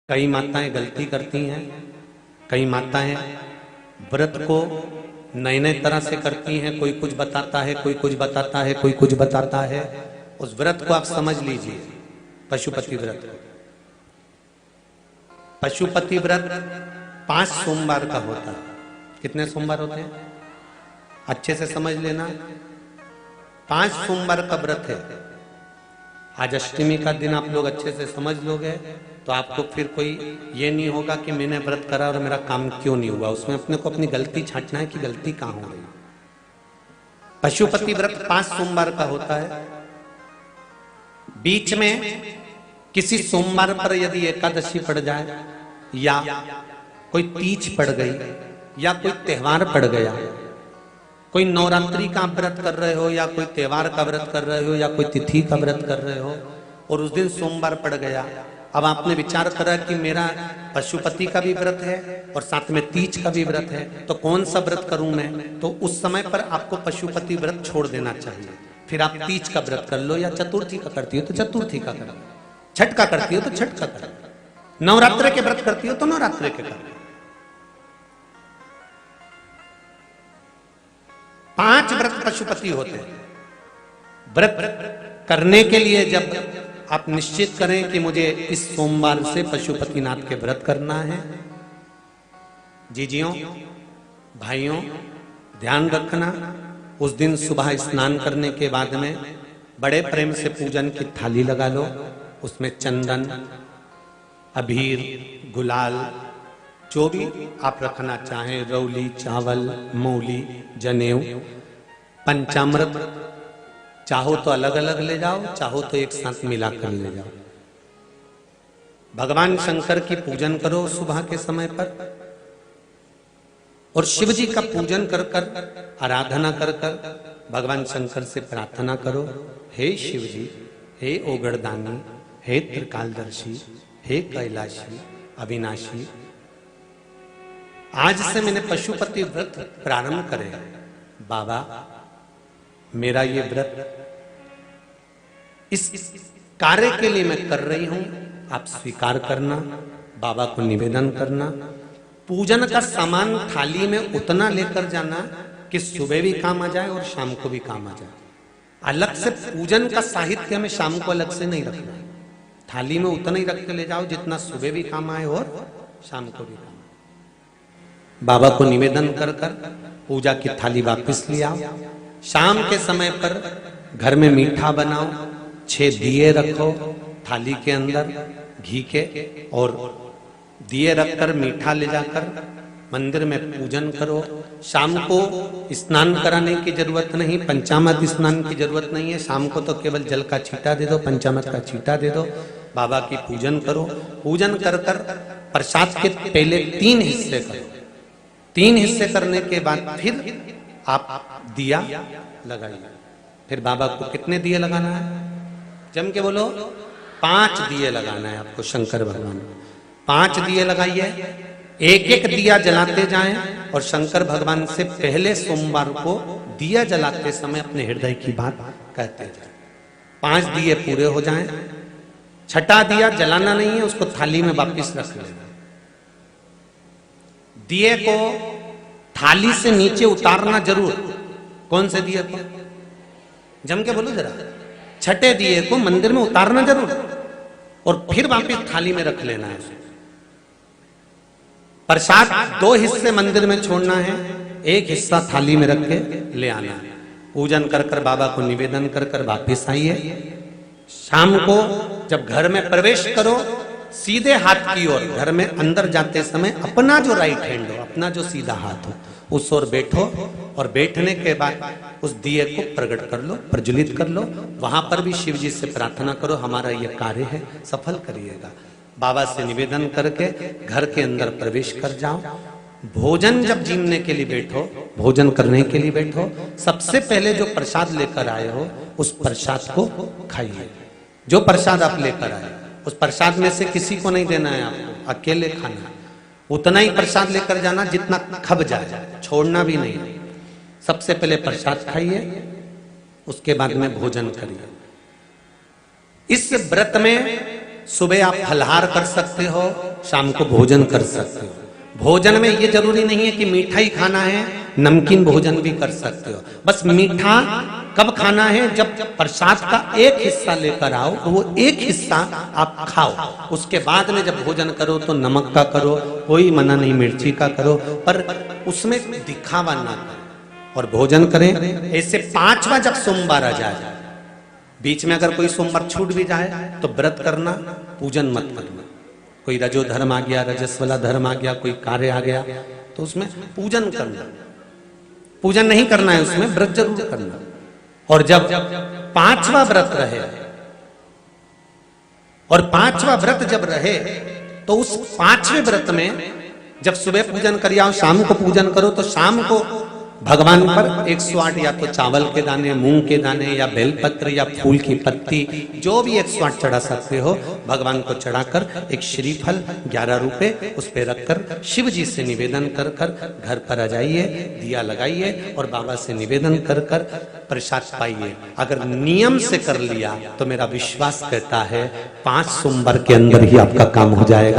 कई माताएं गलती करती हैं, कई माताएं व्रत को नए नए तरह से करती हैं। कोई कुछ बताता है, कोई कुछ बताता है, कोई कुछ बताता है। उस व्रत को आप समझ लीजिए, पशुपति व्रत को। पशुपति व्रत 5 सोमवार का होता है। कितने सोमवार होते हैं अच्छे से समझ लेना। 5 सोमवार का व्रत है। आज अष्टमी का दिन आप लोग अच्छे से समझ लोगे तो आपको फिर कोई ये नहीं होगा कि मैंने व्रत करा और मेरा काम क्यों नहीं हुआ। उसमें अपने को अपनी गलती छांटना है कि गलती कहां हो गई। पशुपति व्रत 5 सोमवार का होता है। बीच में किसी सोमवार पर यदि एकादशी पड़ जाए या कोई तीज पड़ गई या कोई त्योहार पड़ गया, कोई नवरात्रि का व्रत कर रहे हो या कोई त्योहार का व्रत कर रहे हो या कोई तिथि का व्रत कर रहे हो और उस दिन सोमवार पड़ गया, अब आपने विचार करा कि मेरा पशुपति का भी व्रत है और साथ में तीज का भी व्रत है, तो कौन सा व्रत करूं मैं। तो उस समय पर आपको पशुपति व्रत छोड़ देना चाहिए। फिर आप तीज का व्रत कर लो या चतुर्थी का करती हो तो चतुर्थी का कर लो, छठ का करती हो तो छठ का कर लो, नवरात्रे के व्रत करती हो तो नवरात्रे के कर लो। 5 व्रत पशुपति होते हैं। व्रत करने के लिए जब आप निश्चित करें कि मुझे इस सोमवार से पशुपतिनाथ के व्रत करना है, जीजियों भाइयों ध्यान रखना, उस दिन सुबह स्नान करने के बाद में बड़े प्रेम से पूजन की थाली लगा लो। उसमें चंदन, अबीर, गुलाल, जो भी आप रखना चाहें, रौली, चावल, मौली, जनेऊ, पंचामृत, चाहो तो अलग अलग ले जाओ, चाहो तो एक साथ मिलाकर ले जाओ। भगवान शंकर की पूजन करो सुबह के समय पर और शिव जी का पूजन कर कर, आराधना कर कर भगवान शंकर से प्रार्थना करो, हे शिव जी, हे ओगड़दानी, हे त्रिकालदर्शी, हे कैलाशी, अविनाशी, आज से मैंने पशुपति व्रत प्रारंभ करे। बाबा मेरा ये व्रत इस कार्य के लिए मैं कर रही हूं, आप स्वीकार करना। बाबा को निवेदन करना। पूजन का सामान थाली में उतना लेकर जाना कि सुबह भी काम आ जाए और शाम को भी काम आ जाए। अलग से पूजन का साहित्य में शाम को अलग से नहीं रखना। थाली में उतना ही रख के ले जाओ जितना सुबह भी काम आए और शाम को भी काम आए। बाबा को निवेदन कर कर पूजा की थाली वापस ले आओ। शाम के समय पर घर में मीठा बनाओ, 6 दिए रखो थाली के अंदर घी के, और दिए रखकर मीठा ले जाकर मंदिर में पूजन करो। शाम को स्नान कराने की जरूरत नहीं, पंचामृत स्नान की जरूरत नहीं है। शाम को तो केवल जल का छींटा दे दो, पंचामृत का छींटा दे दो। बाबा की पूजन करो। पूजन कर कर प्रसाद के पहले 3 हिस्से करो। 3 हिस्से करने के बाद फिर आप दिया लगाइए। फिर बाबा को कितने दिए लगाना है? जम के बोलो, 5 दिए लगाना है आपको शंकर भगवान को। 5 दिए लगाइए, एक एक दिया जलाते जाएं और शंकर भगवान से पहले सोमवार को दिया जलाते समय अपने हृदय की बात कहते जाएं। 5 दिए पूरे हो जाएं। छठा दिया जलाना नहीं है, उसको थाली में वापस रख लेना। दिए को थाली से नीचे उतारना जरूर। कौन से दिए को? जम के बोलो जरा। छठे दिए को मंदिर में उतारना जरूर और फिर वापस थाली में रख लेना है। प्रसाद 2 हिस्से मंदिर में छोड़ना है, 1 हिस्सा थाली में रख के ले आना है। पूजन कर कर बाबा को निवेदन कर कर वापस आइए। शाम को जब घर में प्रवेश करो, सीधे हाथ की ओर घर में अंदर जाते समय अपना जो राइट हैंड हो, अपना जो सीधा हाथ हो, उस ओर बैठो और बैठने के बाद उस दिए को प्रकट कर लो, प्रज्वलित कर लो। वहां पर भी शिव जी से प्रार्थना करो, हमारा यह कार्य है, सफल करिएगा। बाबा से निवेदन करके घर के अंदर प्रवेश कर जाओ। भोजन जब जीमने के लिए बैठो, भोजन करने के लिए बैठो, सबसे पहले जो प्रसाद लेकर आए हो उस प्रसाद को खाइए। जो प्रसाद आप लेकर आए उस प्रसाद में से किसी को नहीं देना है आपको, अकेले खाना। उतना ही प्रसाद लेकर जाना जितना खब जाए, छोड़ना भी नहीं। सबसे पहले प्रसाद खाइए, उसके बाद में भोजन करिए। इस व्रत में सुबह आप फलहार कर सकते हो, शाम को भोजन कर सकते हो। भोजन में ये जरूरी नहीं है कि मीठा ही खाना है, नमकीन भोजन भी कर सकते हो। बस मीठा कब खाना है, जब प्रसाद का एक हिस्सा लेकर आओ तो वो एक हिस्सा आप खाओ। उसके बाद में जब भोजन करो तो नमक का करो, कोई मना नहीं, मिर्ची का करो, पर उसमें दिखावा ना करो और भोजन करें। ऐसे 5वां जब सोमवार आ जाए, बीच में अगर कोई सोमवार छूट भी जाए तो व्रत करना, पूजन मत करना। कोई रजो धर्म आ गया, रजस वाला धर्म आ गया, कोई कार्य आ गया तो उसमें पूजन करना, पूजन नहीं करना है, उसमें व्रत जरूर करना। और जब 5वां व्रत रहे और 5वां व्रत जब रहे तो उस 5वें व्रत में जब सुबह पूजन कर आओ, शाम को पूजन करो, तो शाम को भगवान पर 108 या तो चावल के दाने, मूंग के दाने या बेलपत्र या फूल की पत्ती, जो भी 108 चढ़ा सकते हो भगवान को चढ़ाकर एक श्रीफल 11 रुपए उस पे रखकर शिव जी से निवेदन कर कर घर पर आ जाइए, दिया लगाइए और बाबा से निवेदन कर कर प्रसाद पाइए। अगर नियम से कर लिया तो मेरा विश्वास कहता है 5 सोमवार के अंदर ही आपका काम हो जाएगा।